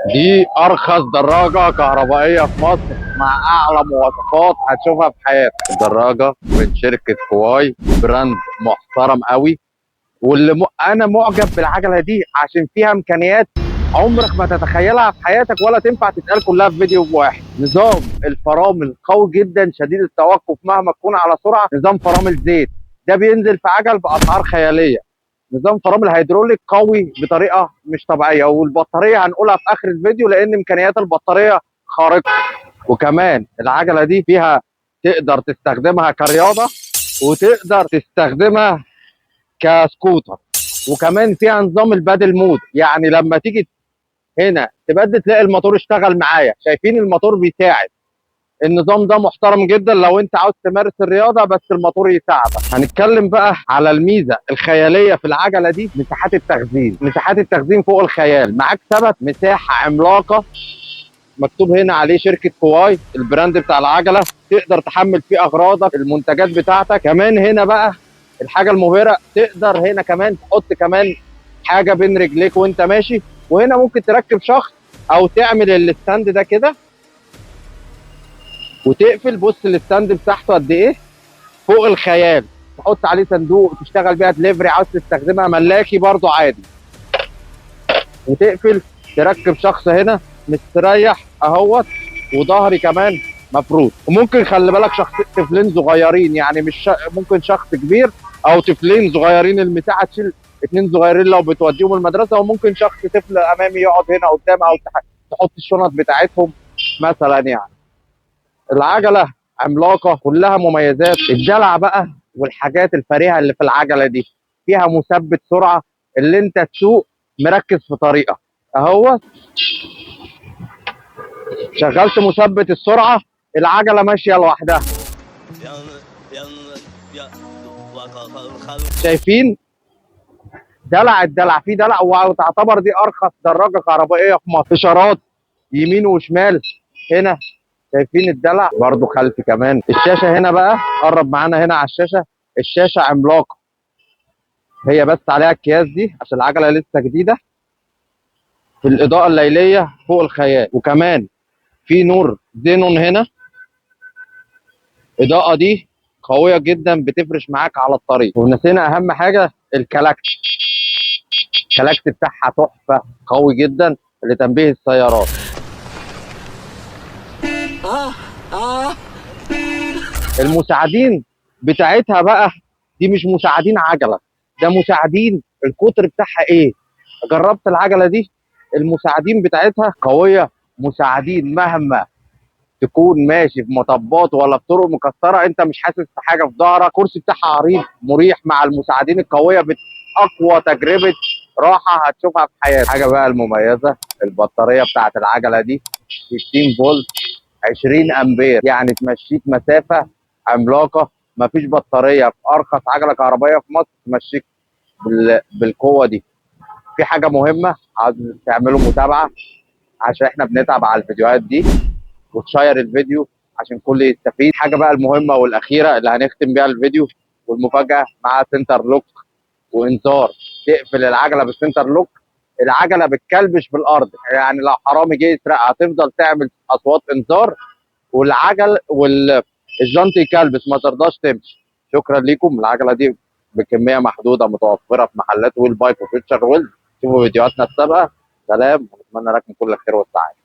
دي ارخص دراجة كهربائية في مصر مع اعلى مواصفات هتشوفها في حياتك. الدراجة من شركة كواي، براند محترم قوي. انا معجب بالعجلة دي عشان فيها امكانيات عمرك ما تتخيلها في حياتك ولا تنفع تتقال كلها في فيديو واحد. نظام الفرامل قوي جدا، شديد التوقف مهما تكون على سرعة. نظام فرامل زيت ده بينزل في عجل باسعار خيالية. نظام فرامل هيدروليك قوي بطريقه مش طبيعيه، والبطاريه هنقولها في اخر الفيديو لان امكانيات البطاريه خارقه. وكمان العجله دي فيها تقدر تستخدمها كرياضه وتقدر تستخدمها كسكوتر. وكمان فيها نظام البادل مود، يعني لما تيجي هنا تبدل تلاقي الموتور اشتغل معايا. شايفين الموتور بيساعد. النظام ده محترم جدا لو انت عاوز تمارس الرياضه بس الموتور يساعدك. هنتكلم بقى على الميزه الخياليه في العجله دي، مساحات التخزين. مساحات التخزين فوق الخيال. معاك ثبت مساحه عملاقه مكتوب هنا عليه شركه كواي، البراند بتاع العجله. تقدر تحمل فيه اغراضك، المنتجات بتاعتك. كمان هنا بقى الحاجه المبهره، تقدر هنا كمان تحط كمان حاجه بين رجليك وانت ماشي. وهنا ممكن تركب شخص او تعمل الستاند ده كده وتقفل. بص الستاند مساحته قد ايه، فوق الخيال. تحط عليه صندوق تشتغل بيها دليفري، عاوز تستخدمها ملاكي برضو عادي. وتقفل تركب شخص هنا مستريح اهوت، وظهري كمان مفروض. وممكن خلي بالك طفلين صغيرين، يعني مش ممكن شخص كبير او طفلين صغيرين. المساحه تشيل اتنين صغيرين لو بتوديهم المدرسه. وممكن شخص طفل امامي يقعد هنا قدام، او تحط الشنط بتاعتهم مثلا يعني. العجله عملاقه كلها مميزات. الدلع بقى والحاجات الفريهه اللي في العجله دي، فيها مثبت سرعه اللي انت تسوق مركز في طريقك اهو. شغلت مثبت السرعه، العجله ماشيه لوحدها. شايفين الدلع فيه دلع، وتعتبر دي ارخص دراجه كهربائيه في مصر. اشارات يمين وشمال هنا. شايفين الدلع برضو خلفي كمان. الشاشه هنا بقى، قرب معانا هنا على الشاشه. الشاشه عملاقه، هي بس عليها الكياس دي عشان العجله لسه جديده. في الاضاءه الليليه فوق الخيال. وكمان في نور زينون هنا. الاضاءه دي قويه جدا، بتفرش معاك على الطريق. ونسينا اهم حاجه، الكلاكس. الكلاكس بتاعها تحفه، قوي جدا لتنبيه السيارات. المساعدين بتاعتها بقى، دي مش مساعدين عجله، ده مساعدين القطر بتاعها ايه. جربت العجله دي، المساعدين بتاعتها قويه. مساعدين مهما تكون ماشي في مطبات ولا في طرق مكسره انت مش حاسس بحاجه في ظهرك. الكرسي بتاعها عريض مريح مع المساعدين القويه. اقوى تجربه راحه هتشوفها في حياتك. حاجه بقى المميزه، البطاريه بتاعت العجله دي 60 فولت 20 امبير، يعني تمشيك مسافه عملاقه. مفيش بطاريه في ارخص عجله كهربائيه في مصر تمشيك بالقوه دي. في حاجه مهمه، عايز تعملوا متابعه عشان احنا بنتعب على الفيديوهات دي، وتشير الفيديو عشان كل يستفيد. حاجه بقى المهمه والاخيره اللي هنختم بيها الفيديو والمفاجاه، مع سنتر لوك وانذار. تقفل العجله بالسنتر لوك، العجله بتكلبش بالارض، يعني لو حرامي جه يسرقها هتفضل تعمل اصوات انذار، والعجل والجنط يكلبس ما ترضاش تمشي. شكرا لكم. العجله دي بكميه محدوده متوفره في محلات ويل بايك وفيوتشر ويل. شوفوا فيديوهاتنا السابقه. سلام، ونتمنى لكم كل الخير والسعاده.